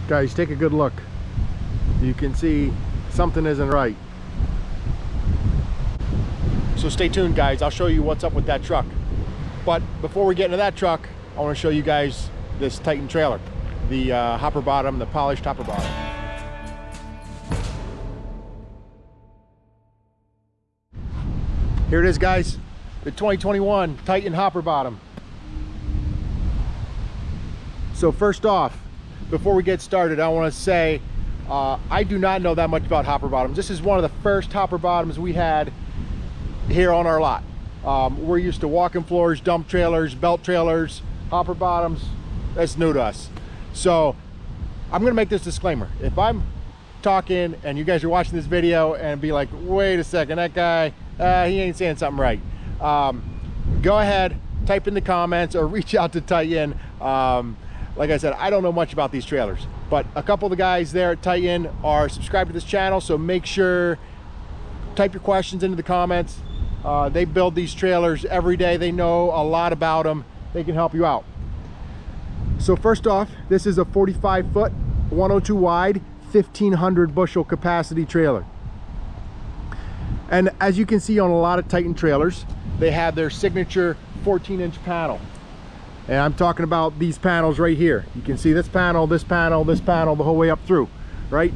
Guys, take a good look. You can see something isn't right. So stay tuned, guys. I'll show you what's up with that truck. But before we get into that truck, I want to show you guys this Titan trailer, the hopper bottom, the polished hopper bottom. Here it is, guys, the 2021 Titan hopper bottom. So first off, before we get started, I want to say I do not know that much about hopper bottoms. This is one of the first hopper bottoms we had here on our lot. We're used to walking floors, dump trailers, belt trailers, hopper bottoms. That's new to us. So I'm gonna make this disclaimer. If I'm talking and you guys are watching this video and be like, wait a second, that guy, he ain't saying something right, go ahead, type in the comments or reach out to Titan. Like I said, I don't know much about these trailers, but a couple of the guys there at Titan are subscribed to this channel, so make sure, type your questions into the comments. They build these trailers every day. They know a lot about them. They can help you out. So first off, this is a 45-foot, 102 wide, 1,500 bushel capacity trailer. And as you can see on a lot of Titan trailers, they have their signature 14-inch panel. And I'm talking about these panels right here. You can see this panel, this panel, this panel, the whole way up through, right?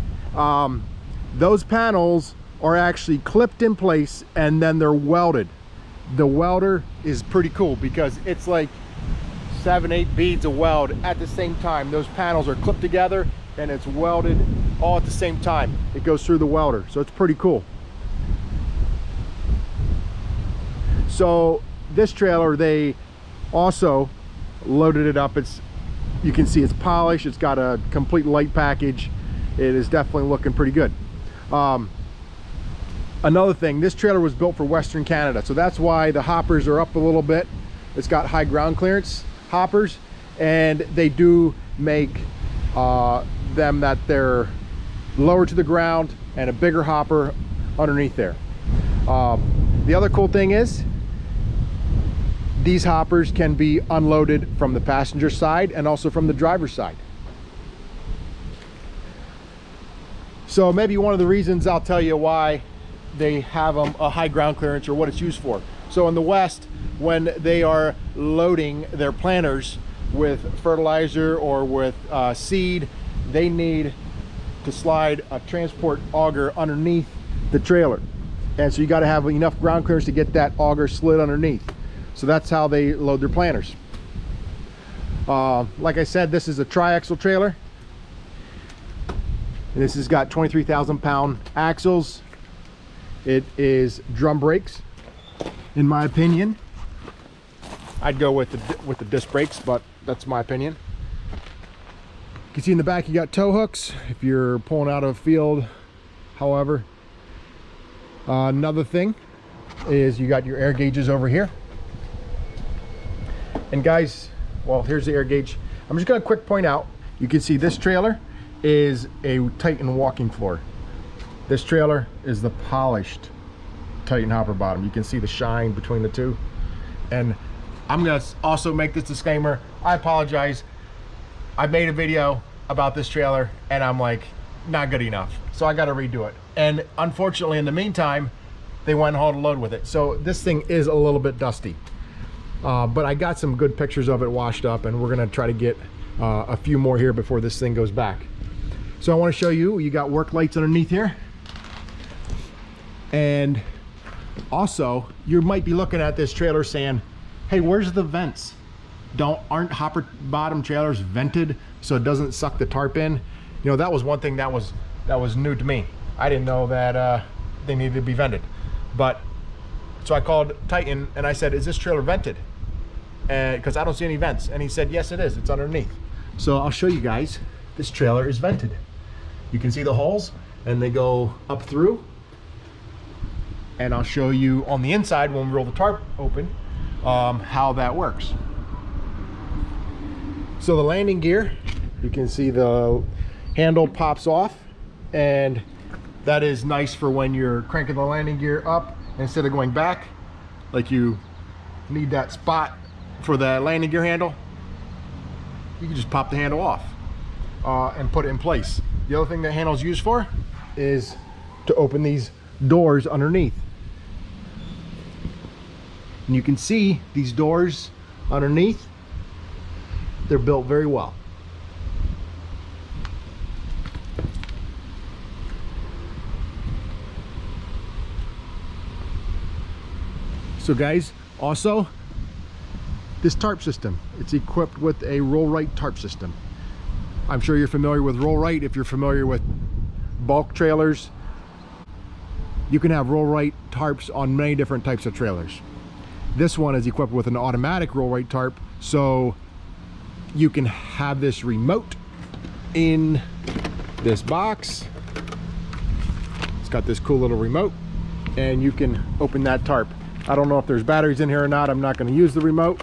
Those panels are actually clipped in place and then they're welded. The welder is pretty cool because it's like 7-8 beads of weld at the same time. Those panels are clipped together and it's welded all at the same time. It goes through the welder, so it's pretty cool. So this trailer, they also loaded it up. You can see it's polished. It's got a complete light package. It is definitely looking pretty good. Another thing, this trailer was built for Western Canada, so that's why the hoppers are up a little bit. It's got high ground clearance hoppers, and they do make them that they're lower to the ground and a bigger hopper underneath there. The other cool thing is these hoppers can be unloaded from the passenger side and also from the driver's side. So maybe one of the reasons I'll tell you why they have a high ground clearance or what it's used for. So in the West, when they are loading their planters with fertilizer or with seed, they need to slide a transport auger underneath the trailer. And so you got to have enough ground clearance to get that auger slid underneath. So that's how they load their planters. Like I said, this is a tri-axle trailer. And this has got 23,000 pound axles. It is drum brakes, in my opinion. I'd go with the disc brakes, but that's my opinion. You can see in the back you got tow hooks if you're pulling out of a field. However, another thing is you got your air gauges over here. And guys, well, here's the air gauge. I'm just gonna quick point out, you can see this trailer is a Titan walking floor. This trailer is the polished Titan hopper bottom. You can see the shine between the two. And I'm gonna also make this disclaimer. I apologize. I made a video about this trailer and I'm like, not good enough. So I gotta redo it. And unfortunately, in the meantime, they went and hauled a load with it. So this thing is a little bit dusty. But I got some good pictures of it washed up, and we're gonna try to get a few more here before this thing goes back. So I wanna show you, you got work lights underneath here. And also, you might be looking at this trailer saying, hey, where's the vents? Aren't hopper bottom trailers vented so it doesn't suck the tarp in? You know, that was one thing that was new to me. I didn't know that they needed to be vented. But so I called Titan and I said, is this trailer vented? Because I don't see any vents. And he said, yes, it is. It's underneath. So I'll show you guys. This trailer is vented. You can see the holes and they go up through. And I'll show you on the inside when we roll the tarp open how that works. So the landing gear, you can see the handle pops off, and that is nice for when you're cranking the landing gear up instead of going back. Like you need that spot for the landing gear handle, you can just pop the handle off. and put it in place. The other thing that handle's used for is to open these doors underneath. And you can see these doors underneath, they're built very well. So guys, also this tarp system, it's equipped with a roll right tarp system. I'm sure you're familiar with roll right. If you're familiar with bulk trailers, you can have roll right tarps on many different types of trailers. This one is equipped with an automatic roll right tarp, so you can have this remote in this box. It's got this cool little remote, and you can open that tarp. I don't know if there's batteries in here or not. I'm not going to use the remote,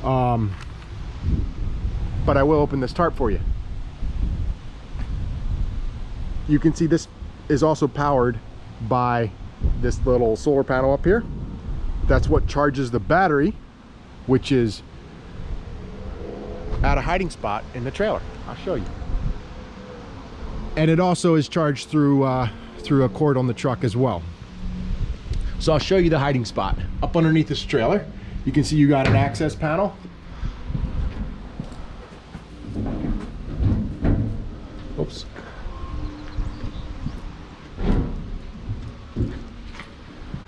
but I will open this tarp for you. You can see this is also powered by this little solar panel up here. That's what charges the battery, which is at a hiding spot in the trailer. I'll show you. And it also is charged through a cord on the truck as well. So I'll show you the hiding spot. Up underneath this trailer, you can see you got an access panel. Oops.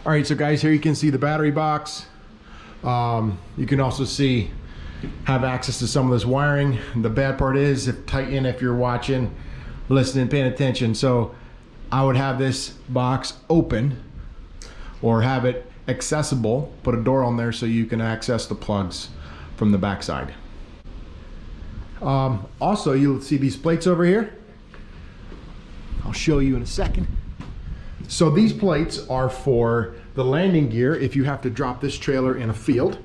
All right, so guys, here you can see the battery box. You can also have access to some of this wiring. The bad part is, if you're watching, listening, paying attention. So I would have this box open or have it accessible, put a door on there so you can access the plugs from the backside. Also, you'll see these plates over here. I'll show you in a second. So these plates are for the landing gear. If you have to drop this trailer in a field,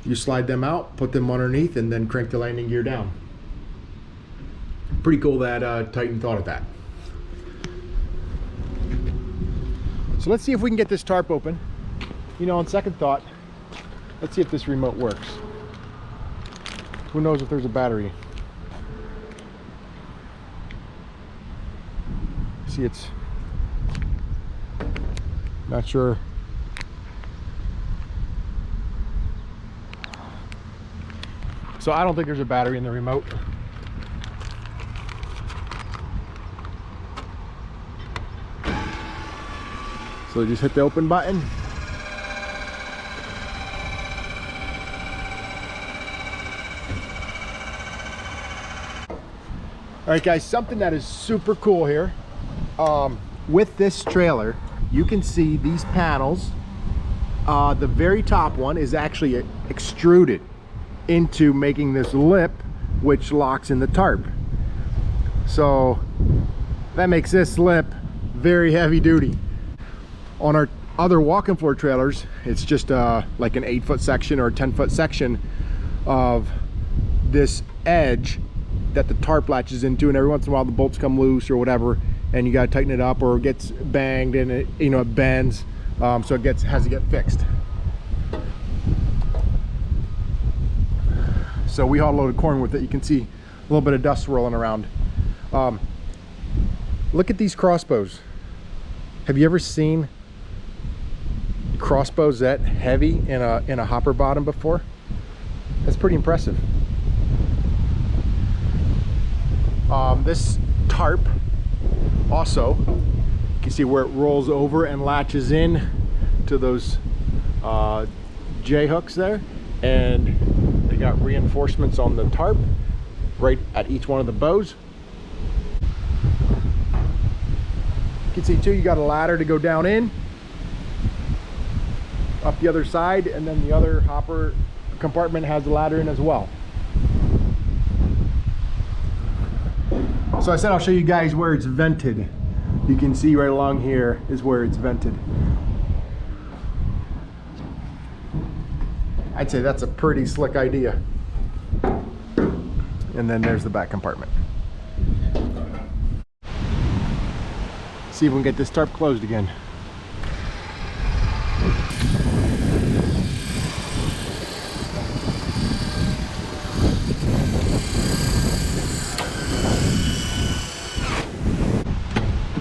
you slide them out, put them underneath, and then crank the landing gear down. Pretty cool that Titan thought of that. So let's see if we can get this tarp open. You know, on second thought, let's see if this remote works. Who knows if there's a battery? See, it's not sure. So I don't think there's a battery in the remote. So just hit the open button. All right, guys, something that is super cool here. With this trailer, you can see these panels. The very top one is actually extruded into making this lip, which locks in the tarp. So that makes this lip very heavy duty. On our other walk-in floor trailers, it's just like an 8-foot section or a 10-foot section of this edge that the tarp latches into, and every once in a while the bolts come loose or whatever, and you got to tighten it up, or it gets banged and it, you know, it bends, so it has to get fixed. So we hauled a load of corn with it. You can see a little bit of dust swirling around. Look at these crossbows. Have you ever seen crossbows that heavy in a hopper bottom before? That's pretty impressive. This tarp also, you can see where it rolls over and latches in to those J hooks there, and they got reinforcements on the tarp right at each one of the bows. You can see too, you got a ladder to go down in, up the other side, and then the other hopper compartment has a ladder in as well. So I said I'll show you guys where it's vented. You can see right along here is where it's vented. I'd say that's a pretty slick idea. And then there's the back compartment. See if we can get this tarp closed again.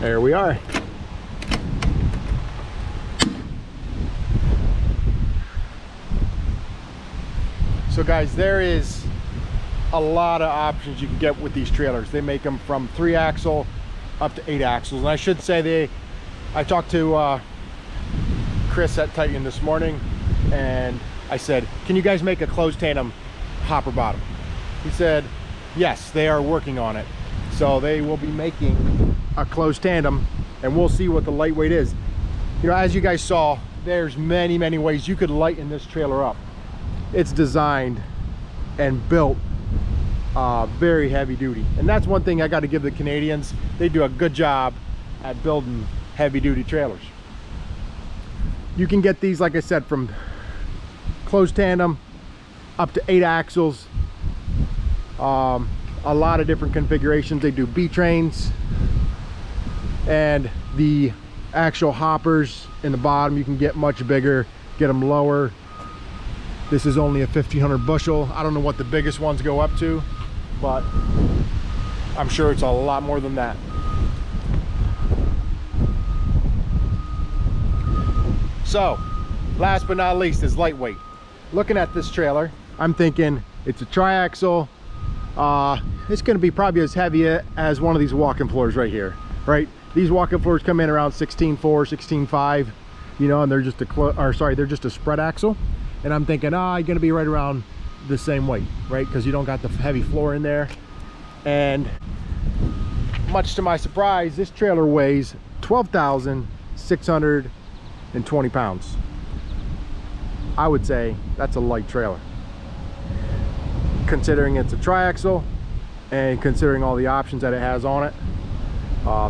There we are. So guys, there is a lot of options you can get with these trailers. They make them from 3-axle up to 8 axles. And I should say I talked to Chris at Titan this morning, and I said, can you guys make a closed tandem hopper bottom? He said, yes, they are working on it. So they will be making a closed tandem, and we'll see what the lightweight is. You know, as you guys saw, there's many ways you could lighten this trailer up. It's designed and built very heavy duty, and that's one thing I got to give the Canadians. They do a good job at building heavy duty trailers. You can get these, like I said, from closed tandem up to 8 axles. A lot of different configurations. They do B trains, and the actual hoppers in the bottom you can get much bigger, get them lower. This is only a 1,500 bushel. I don't know what the biggest ones go up to, but I'm sure it's a lot more than that. So, last but not least is lightweight. Looking at this trailer, I'm thinking it's a triaxle. It's going to be probably as heavy as one of these walk-in floors right here, right? These walk-in floors come in around 16.4, 16.5, you know, and they're just they're just a spread axle. And I'm thinking, you're going to be right around the same weight, right? Because you don't got the heavy floor in there. And much to my surprise, this trailer weighs 12,620 pounds. I would say that's a light trailer, considering it's a triaxle and considering all the options that it has on it.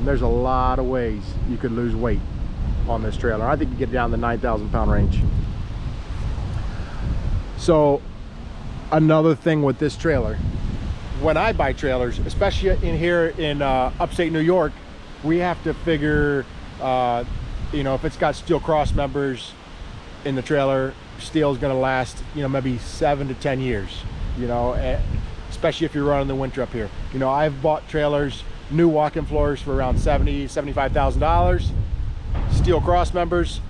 There's a lot of ways you could lose weight on this trailer. I think you get down the 9,000 pound range. So another thing with this trailer, when I buy trailers, especially in here in upstate New York, we have to figure, you know, if it's got steel cross members in the trailer, steel is going to last, you know, maybe 7 to 10 years, you know, especially if you're running the winter up here. You know, I've bought trailers, new walk-in floors for around $75,000, steel cross members,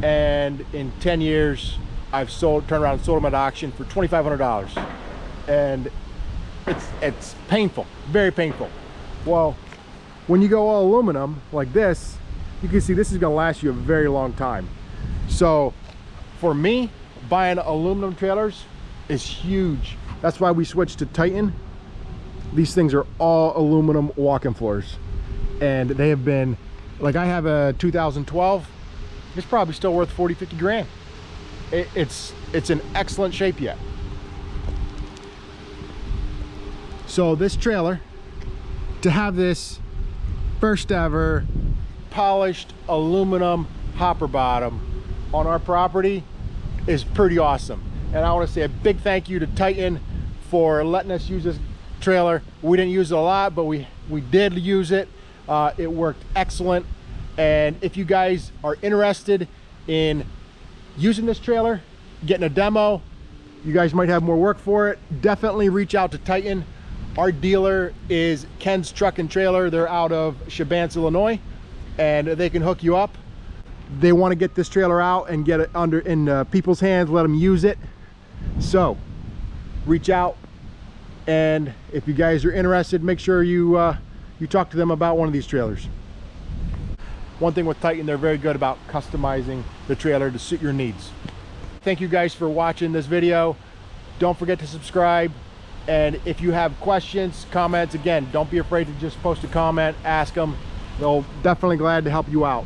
and in 10 years I've turned around and sold them at auction for $2,500, and it's painful, very painful. Well, when you go all aluminum like this, you can see this is going to last you a very long time. So for me, buying aluminum trailers is huge. That's why we switched to Titan. These things are all aluminum walk-in floors, and they have been, like, I have a 2012, it's probably still worth 40-50 grand. It's in excellent shape yet. So this trailer, to have this first ever polished aluminum hopper bottom on our property is pretty awesome. And I want to say a big thank you to Titan for letting us use this trailer. We didn't use it a lot, but we did use it. It worked excellent. And if you guys are interested in using this trailer, getting a demo, you guys might have more work for it, definitely reach out to Titan. Our dealer is Ken's Truck and Trailer. They're out of Shabance, Illinois, and they can hook you up. They want to get this trailer out and get it in people's hands, let them use it. So reach out, and if you guys are interested, make sure you talk to them about one of these trailers. One thing with Titan, they're very good about customizing the trailer to suit your needs. Thank you guys for watching this video. Don't forget to subscribe, and if you have questions, comments, again, don't be afraid to just post a comment, ask them. They'll definitely glad to help you out.